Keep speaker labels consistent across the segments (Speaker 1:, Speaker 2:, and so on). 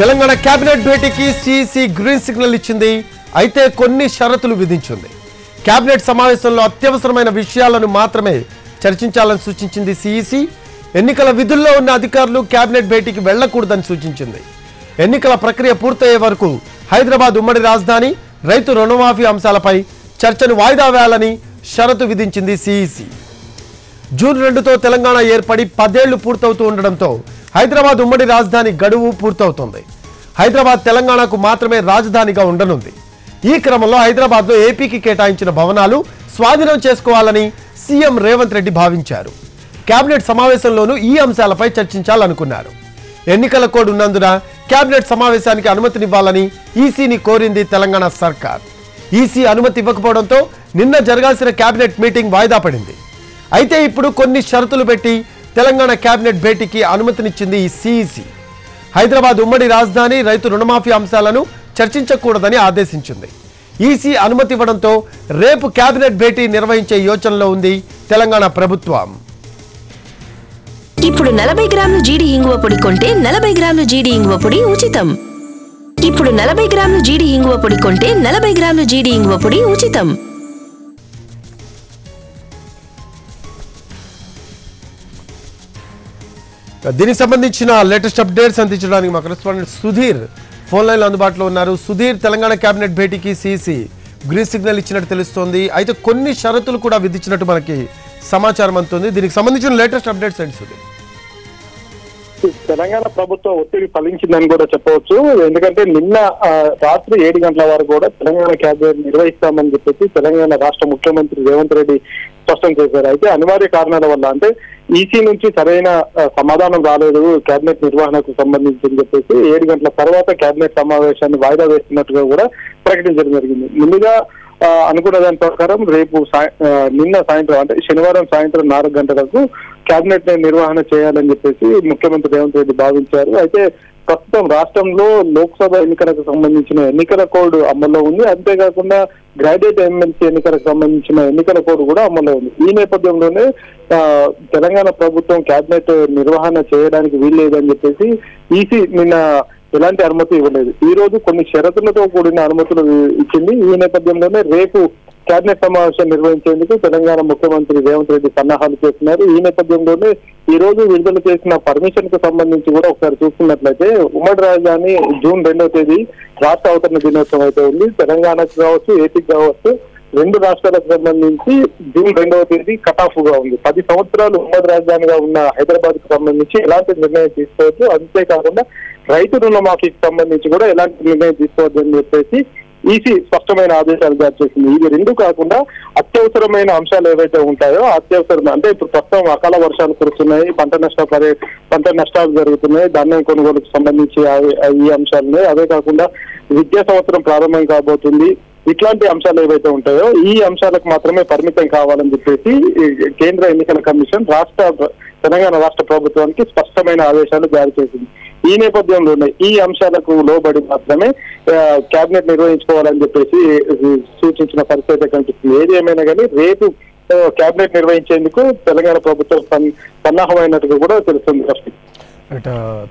Speaker 1: Telangana cabinet భేటీకి CEC green signal ఇచ్చింది. అయితే కొన్ని షరతులు విధించింది. కేబినెట్ సమావేశంలో అత్యవసరమైన విషయాలను మాత్రమే చర్చించాలని సూచించింది సిఇసి. ఎన్నికల విధుల్లో ఉన్న అధికారులు కేబినెట్ భేటీకి వెళ్లకూడదని సూచించింది. ఎన్నికల ప్రక్రియ పూర్తయ్యే వరకు హైదరాబాద్ ఉమ్మడి రాజధాని, రైతు రుణమాఫీ అంశాలపై చర్చను వాయిదా వేయాలని షరతు విధించింది సిఇసి. జూన్ 2తో తెలంగాణ ఏర్పడి 10 ఏళ్లు పూర్తవుతూ ఉండడంతో హైదరాబాద్ ఉమ్మడి రాజధాని గడువు పూర్తవుతోంది. హైదరాబాద్ తెలంగాణకు మాత్రమే రాజధానిగా ఉండనుంది. ఈ క్రమంలో హైదరాబాద్లో ఏపీకి కేటాయించిన భవనాలు స్వాధీనం చేసుకోవాలని సీఎం రేవంత్ రెడ్డి భావించారు. కేబినెట్ సమావేశంలోనూ ఈ అంశాలపై చర్చించాలనుకున్నారు. ఎన్నికల కోడ్ ఉన్నందున కేబినెట్ సమావేశానికి అనుమతినివ్వాలని ఈసీని కోరింది తెలంగాణ సర్కార్. ఈసీ అనుమతి ఇవ్వకపోవడంతో నిన్న జరగాల్సిన కేబినెట్ మీటింగ్ వాయిదా పడింది. అయితే ఇప్పుడు కొన్ని షరతులు పెట్టి తెలంగాణ కేబినెట్ భేటీకి అనుమతినిచ్చింది ఈ సిఇసి. హైదరాబాద్ ఉమ్మడి రాజధాని, రైతు రుణమాఫీ అంశాలను చర్చించకూడదని ఆదేశించింది. ఈసీ అనుమతి ఇవ్వడంతో రేపు కేబినెట్ భేటీ నిర్వహించే యోచనలో ఉంది తెలంగాణ ప్రభుత్వం.
Speaker 2: ఇప్పుడు 40 గ్రాముల జీడి ఇంగువ పొడి కొంటే 40 గ్రాముల జీడి ఇంగువ పొడి ఉచితం. ఇప్పుడు 40 గ్రాముల జీడి ఇంగువ పొడి కొంటే 40 గ్రాముల జీడి ఇంగువ పొడి ఉచితం.
Speaker 1: దీనికి సంబంధించిన లేటెస్ట్ అప్డేట్స్ అందించడానికి మా కరెస్పాండెంట్ సుధీర్ ఫోన్ లైన్లో అందుబాటులో ఉన్నారు. సుధీర్, తెలంగాణ కేబినెట్ భేటీకి సిఇసి గ్రీన్ సిగ్నల్ ఇచ్చినట్టు తెలుస్తోంది. అయితే కొన్ని షరతులు కూడా విధించినట్టు మనకి సమాచారం అందుతుంది. దీనికి సంబంధించిన లేటెస్ట్ అప్డేట్స్ ఏంటి సుధీర్?
Speaker 3: తెలంగాణ ప్రభుత్వం ఒత్తిడి ఫలించిందని కూడా చెప్పవచ్చు. ఎందుకంటే నిన్న రాత్రి 7 గంటల వరకు కూడా తెలంగాణ కేబినెట్ నిర్వహిస్తామని చెప్పేసి తెలంగాణ రాష్ట్ర ముఖ్యమంత్రి రేవంత్ రెడ్డి స్పష్టం చేశారు. అయితే అనివార్య కారణాల వల్ల, అంటే ఈసీ నుంచి సరైన సమాధానం రాలేదు కేబినెట్ నిర్వహణకు సంబంధించి అని చెప్పేసి 7 గంటల తర్వాత కేబినెట్ సమావేశాన్ని వాయిదా వేస్తున్నట్టుగా కూడా ప్రకటించడం జరిగింది. ముందుగా అనుకున్న దాని ప్రకారం రేపు నిన్న సాయంత్రం, అంటే శనివారం సాయంత్రం 4 గంటలకు కేబినెట్ నిర్వహణ చేయాలని చెప్పేసి ముఖ్యమంత్రి రేవంత్ రెడ్డి భావించారు. అయితే ప్రస్తుతం రాష్ట్రంలో లోక్సభ ఎన్నికలకు సంబంధించిన ఎన్నికల కోడ్ అమల్లో ఉంది. అంతేకాకుండా గ్రాడ్యుయేట్ ఎమ్మెల్సీ ఎన్నికలకు సంబంధించిన ఎన్నికల కోడ్ కూడా అమల్లో ఉంది. ఈ నేపథ్యంలోనే తెలంగాణ ప్రభుత్వం కేబినెట్ నిర్వహణ చేయడానికి వీల్లేదని చెప్పేసి ఈసీ నిన్న ఎలాంటి అనుమతి ఇవ్వలేదు. ఈ రోజు కొన్ని షరతులతో కూడిన అనుమతులు ఇచ్చింది. ఈ నేపథ్యంలోనే రేపు కేబినెట్ సమావేశం నిర్వహించేందుకు తెలంగాణ ముఖ్యమంత్రి రేవంత్ రెడ్డి సన్నాహాలు చేస్తున్నారు. ఈ నేపథ్యంలోనే ఈ రోజు విడుదల చేసిన పర్మిషన్ కు సంబంధించి కూడా ఒకసారి చూసుకున్నట్లయితే ఉమ్మడి రాజధాని జూన్ 2వ తేదీ రాష్ట్ర అవతరణ దినోత్సవం అయితే ఉంది. తెలంగాణకు కావచ్చు, ఏపీకి కావచ్చు, 2 రాష్ట్రాలకు సంబంధించి జూన్ 2వ తేదీ కట్ ఆఫ్ గా ఉంది. 10 సంవత్సరాలు ఉమ్మడి రాజధానిగా ఉన్న హైదరాబాద్ కు సంబంధించి ఎలాంటి నిర్ణయం తీసుకోవచ్చు, అంతేకాకుండా రైతు రుణమాఫీకి సంబంధించి కూడా ఎలాంటి నిర్ణయం తీసుకోవద్దు అని చెప్పేసి ఈసీ స్పష్టమైన ఆదేశాలు జారీ చేసింది. ఇవి 2 కాకుండా అత్యవసరమైన అంశాలు ఏవైతే ఉంటాయో, అత్యవసరమైన అంటే ఇప్పుడు ప్రస్తుతం అకాల వర్షాలు కురుస్తున్నాయి, పంట నష్టాలు జరుగుతున్నాయి, ధాన్యం కొనుగోలుకు సంబంధించి ఈ అంశాలు, అదే కాకుండా విద్యా సంవత్సరం ప్రారంభం కాబోతుంది. ఇట్లాంటి అంశాలు ఏవైతే ఉంటాయో ఈ అంశాలకు మాత్రమే పరిమితం కావాలని చెప్పేసి కేంద్ర ఎన్నికల కమిషన్ తెలంగాణ రాష్ట్ర ప్రభుత్వానికి స్పష్టమైన ఆదేశాలు జారీ చేసింది. ఈ నేపథ్యంలోనే ఈ అంశాలకు లోబడి మాత్రమే కేబినెట్ నిర్వహించుకోవాలని చెప్పేసి సూచించిన పరిస్థితి కనిపిస్తుంది. ఏది ఏమైనా కానీ రేపు కేబినెట్ నిర్వహించేందుకు తెలంగాణ ప్రభుత్వం సన్నాహమైనట్టుగా కూడా తెలుస్తుంది.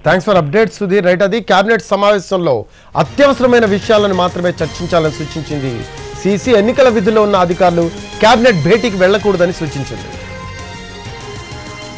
Speaker 1: Thanks for update Sudheer. Right, అది కేబినెట్ సమావేశంలో అత్యవసరమైన విషయాలను మాత్రమే చర్చించాలని సూచించింది సిఇసి. ఎన్నికల విధుల్లో ఉన్న అధికారులు కేబినెట్ భేటీకి వెళ్లకూడదని సూచించింది.